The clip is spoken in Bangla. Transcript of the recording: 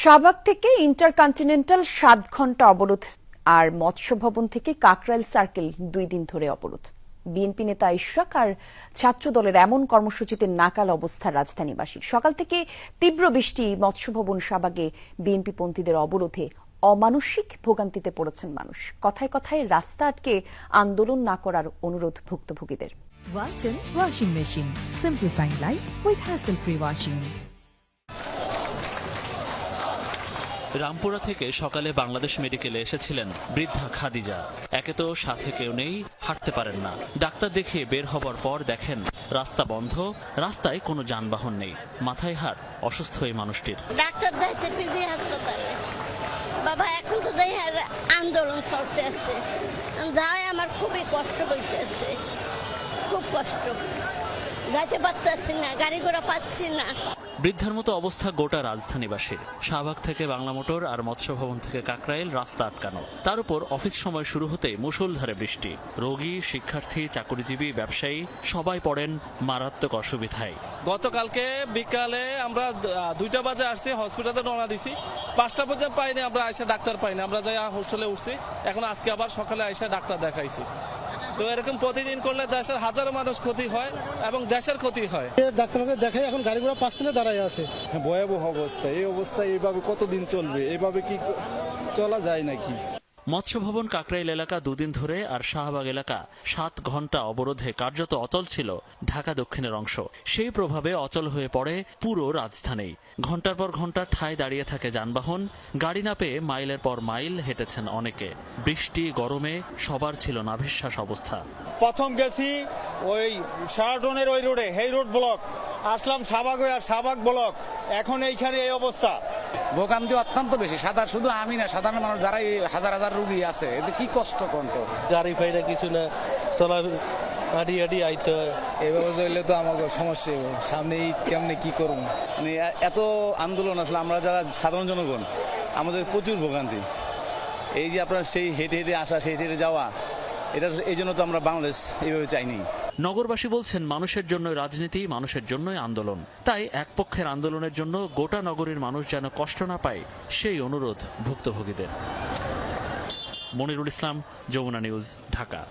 শাহবাগ থেকে ইন্টারকন্টিনেন্টাল ৭ ঘণ্টা অবরোধ আর মৎস্য ভবন থেকে কাকরাইল সার্কেল ২ দিন ধরে অবরোধ। বিএনপি নেতা ইশরাক আর ছাত্র দলের এমন কর্মসূচিতে নাকাল অবস্থা রাজধানীবাসীর। সকাল থেকে তীব্র বৃষ্টি, মৎস্য ভবন শাহবাগে বিএনপি পন্থীদের অবরোধে অমানসিক ভোগান্তিতে পড়েছেন মানুষ। কথায় কথায় রাস্তা আটকে আন্দোলন না করার অনুরোধ ভুক্তভোগীদের। Walton Washing Machine. Simplifying life with hassle-free washing. Rampura থেকে সকালে বাংলাদেশ মেডিকেলে এসেছিলেন বৃদ্ধা খাদিজা। একে তো সাথে কেউ নেই, হাঁটতে পারেন না। ডাক্তার দেখিয়ে বের হবার পর দেখেন রাস্তা বন্ধ, রাস্তায় কোনো যানবাহন নেই। মাথায় হাত অসুস্থ এই মানুষটির। ডাক্তার দেখতে পিজি হাসপাতালে বাবা, এখন তো দেখি আন্দোলন চলতে আছে, যাই আমার খুবই কষ্ট হইতেছে, খুব কষ্ট, যাইতে পারতেছি না, গাড়ি ঘোড়া পাচ্ছি না। বৃদ্ধার মতো অবস্থা গোটা রাজধানীবাসীর। শাহবাগ থেকে বাংলা মোটর আর মৎস্য ভবন থেকে কাকরাইল রাস্তা আটকানো, তার উপর অফিস সময় শুরু হতেই মুষলধারে বৃষ্টি। রোগী, শিক্ষার্থী, চাকুরিজীবী, ব্যবসায়ী সবাই পড়েন মারাত্মক অসুবিধায়। গতকালকে বিকালে আমরা 2টা বাজে আসছি, হসপিটালে রওনা দিছি, 5টা পর্যন্ত পাইনি, আমরা আইসা ডাক্তার পাইনি, আমরা যাই হোস্টেলে উঠছি। এখন আজকে আবার সকালে আইসা ডাক্তার দেখাইছি। তো এরকম প্রতিদিন করলে দেশের হাজারো মানুষ ক্ষতি হয় এবং দেশের ক্ষতি হয়। ডাক্তারকে দেখাই এখন গাড়ি ঘোড়া পাচ্ছে না, দাঁড়ায় আছে। ভয়াবহ অবস্থা। এই অবস্থা এইভাবে কতদিন চলবে? এভাবে কি চলা যায় নাকি? মৎস্য ভবন কাকরাইল এলাকা 2 দিন ধরে আর শাহবাগ এলাকা 7 ঘণ্টা অবরোধে কার্যত অচল ছিল ঢাকা দক্ষিণের অংশ। সেই প্রভাবে অচল হয়ে পড়ে পুরো রাজধানী। ঘণ্টার পর ঘণ্টা ঠায় দাঁড়িয়ে থাকে যানবাহন। গাড়ি না পেয়ে মাইলের পর মাইল হেঁটেছেন অনেকে। বৃষ্টি, গরমে সবার ছিল নাভিশ্বাস অবস্থা। প্রথম গেছি ওই শারাটনের ওই রোডে, হেই রোড ব্লক, আসলাম শাহবাগ আর শাহবাগ ব্লক, এখন এইখানে এই অবস্থা। ভোগান্তি অত্যন্ত বেশি। শুধু আমি না, সাধারণ মানুষ যারা হাজার হাজার রোগী আছে, এতে কি কষ্ট কন্ত। গাড়ি ফাইটা কিছু না, চলা আডি আডি আইতে হয়। এইভাবে চললে তো আমাকে সমস্যা হবে। সামনে কেমনে কি করবো, মানে এত আন্দোলন আসলে আমরা যারা সাধারণ জনগণ, আমাদের প্রচুর ভোগান্তি। এই যে আপনার সেই হেঁটে হেঁটে আসা, সেই হেঁটে যাওয়া, এটা এই জন্য তো আমরা বাংলাদেশ এইভাবে চাইনি। নগরবাসী বলছেন মানুষের জন্য রাজনীতি, মানুষের জন্যই আন্দোলন। তাই এক পক্ষের আন্দোলনের জন্য গোটা নগরীর মানুষ যেন কষ্ট না পায়, সেই অনুরোধ ভুক্তভোগীদের। মনিরুল ইসলাম, যমুনা নিউজ, ঢাকা।